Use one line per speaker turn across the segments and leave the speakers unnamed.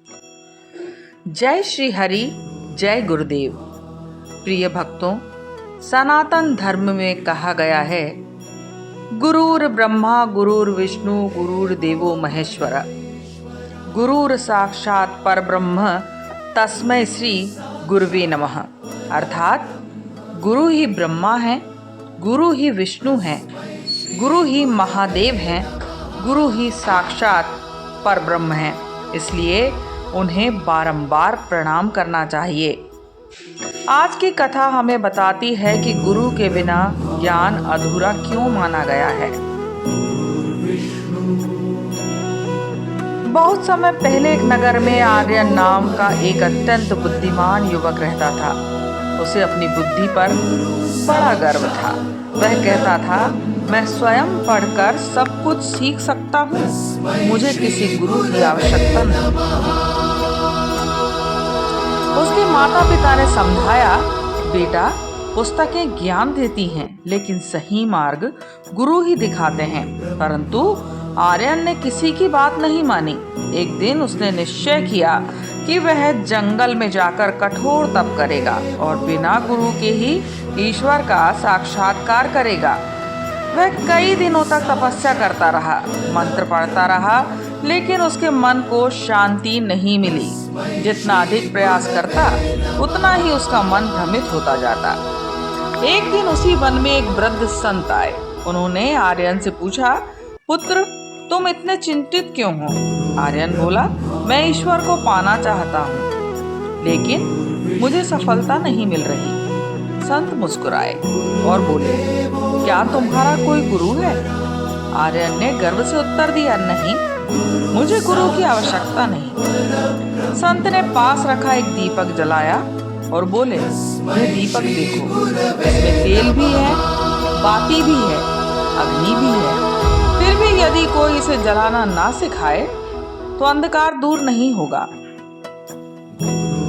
जय श्री हरि, जय गुरुदेव। प्रिय भक्तों, सनातन धर्म में कहा गया है, गुरुर ब्रह्मा गुरुर विष्णु गुरुर देवो महेश्वर, गुरुर साक्षात परब्रह्म तस्मै श्री गुरुवे नमः। अर्थात गुरु ही ब्रह्मा है, गुरु ही विष्णु है, गुरु ही महादेव हैं, गुरु ही साक्षात परब्रह्म है। इसलिए उन्हें बारंबार प्रणाम करना चाहिए। आज की कथा हमें बताती है कि गुरु के बिना ज्ञान अधूरा क्यों माना गया है। बहुत समय पहले एक नगर में आर्यन नाम का एक अत्यंत बुद्धिमान युवक रहता था। उसे अपनी बुद्धि पर बड़ा गर्व था। वह कहता था, मैं स्वयं पढ़कर सब कुछ सीख सकता हूँ, मुझे किसी गुरु की आवश्यकता नहीं। उसके माता पिता ने समझाया, बेटा, पुस्तकें ज्ञान देती हैं, लेकिन सही मार्ग गुरु ही दिखाते हैं। परंतु आर्यन ने किसी की बात नहीं मानी। एक दिन उसने निश्चय किया कि वह जंगल में जाकर कठोर तप करेगा और बिना गुरु के ही ईश्वर का साक्षात्कार करेगा। वह कई दिनों तक तपस्या करता रहा, मंत्र पढ़ता रहा, लेकिन उसके मन को शांति नहीं मिली। जितना अधिक प्रयास करता, उतना ही उसका मन भ्रमित होता जाता। एक दिन उसी वन में एक वृद्ध संत आए। उन्होंने आर्यन से पूछा, पुत्र, तुम इतने चिंतित क्यों हो? आर्यन बोला, मैं ईश्वर को पाना चाहता हूँ, लेकिन मुझे सफलता नहीं मिल रही। संत मुस्कुराए और बोले, क्या तुम्हारा कोई गुरु है? आर्यन ने गर्व से उत्तर दिया, नहीं, मुझे गुरु की आवश्यकता नहीं। संत ने पास रखा एक दीपक जलाया और बोले, यह दीपक देखो, इसमें तेल भी है, बाती भी है, अग्नि भी है। फिर भी यदि कोई इसे जलाना ना सिखाए तो अंधकार दूर नहीं होगा।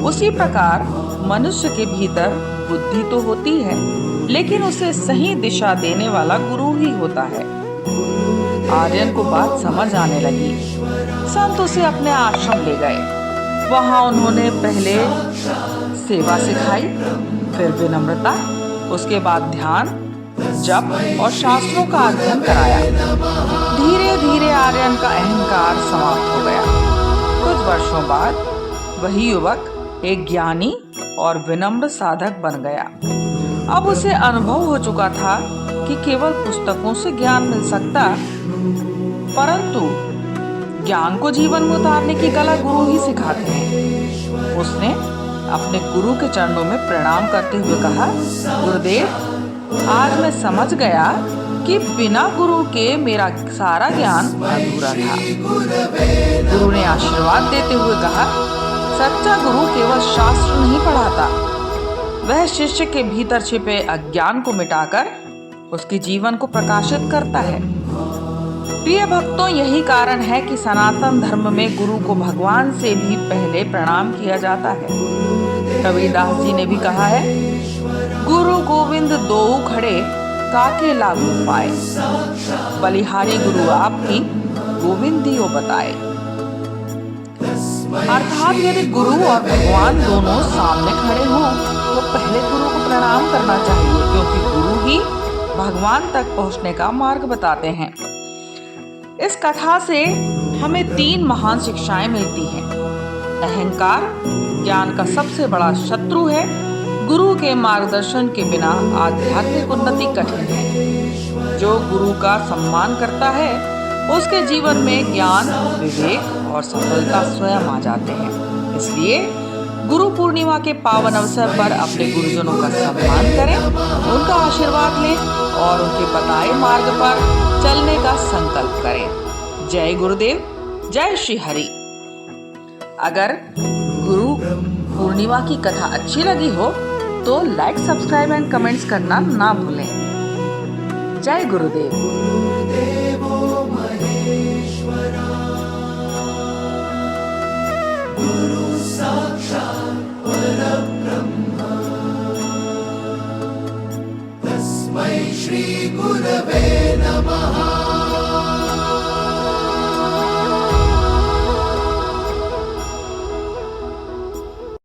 उसी प्रकार मनुष्य के भीतर बुद्धि तो होती है, लेकिन उसे सही दिशा देने वाला गुरु ही होता है। आर्यन को बात समझ आने लगी। संत उसे अपने आश्रम ले गए। वहां उन्होंने पहले सेवा सिखाई, फिर विनम्रता, उसके बाद ध्यान, जप और शास्त्रों का अध्ययन कराया। धीरे धीरे आर्यन का अहंकार समाप्त हो गया। कुछ वर्षों बाद वही युवक एक ज्ञानी और विनम्र साधक बन गया। अब उसे अनुभव हो चुका था कि केवल पुस्तकों से ज्ञान मिल सकता, परंतु ज्ञान को जीवन में उतारने की कला गुरु ही सिखाते हैं। उसने अपने गुरु के चरणों में प्रणाम करते हुए कहा, गुरुदेव, आज मैं समझ गया कि बिना गुरु के मेरा सारा ज्ञान अधूरा था। गुरु ने आशीर्वाद देते हुए कहा, सच्चा गुरु केवल शास्त्र नहीं पढ़ाता, वह शिष्य के भीतर छिपे अज्ञान को मिटाकर उसके जीवन को प्रकाशित करता है। प्रिय भक्तों, यही कारण है कि सनातन धर्म में गुरु को भगवान से भी पहले प्रणाम किया जाता है। कबीरदास जी ने भी कहा है, गुरु गोविंद दोऊ खड़े, काके लागू पाए, बलिहारी गुरु आपकी, गोविंदियो बताए। अर्थात यदि गुरु और भगवान दोनों सामने खड़े हों तो पहले गुरु को प्रणाम करना चाहिए, क्योंकि गुरु ही भगवान तक पहुंचने का मार्ग बताते हैं। इस कथा से हमें 3 महान शिक्षाएं मिलती हैं। अहंकार ज्ञान का सबसे बड़ा शत्रु है। गुरु के मार्गदर्शन के बिना आध्यात्मिक उन्नति कठिन है। जो गुरु का सम्मान करता है, उसके जीवन में ज्ञान, विवेक और सफलता स्वयं आ जाते हैं। इसलिए गुरु पूर्णिमा के पावन अवसर पर अपने गुरुजनों का सम्मान करें, उनका आशीर्वाद लें और उनके बताए मार्ग पर चलने का संकल्प करें। जय गुरुदेव, जय श्री हरि। अगर गुरु पूर्णिमा की कथा अच्छी लगी हो तो लाइक, सब्सक्राइब एंड कमेंट्स करना ना भूलें। जय गुरुदेव।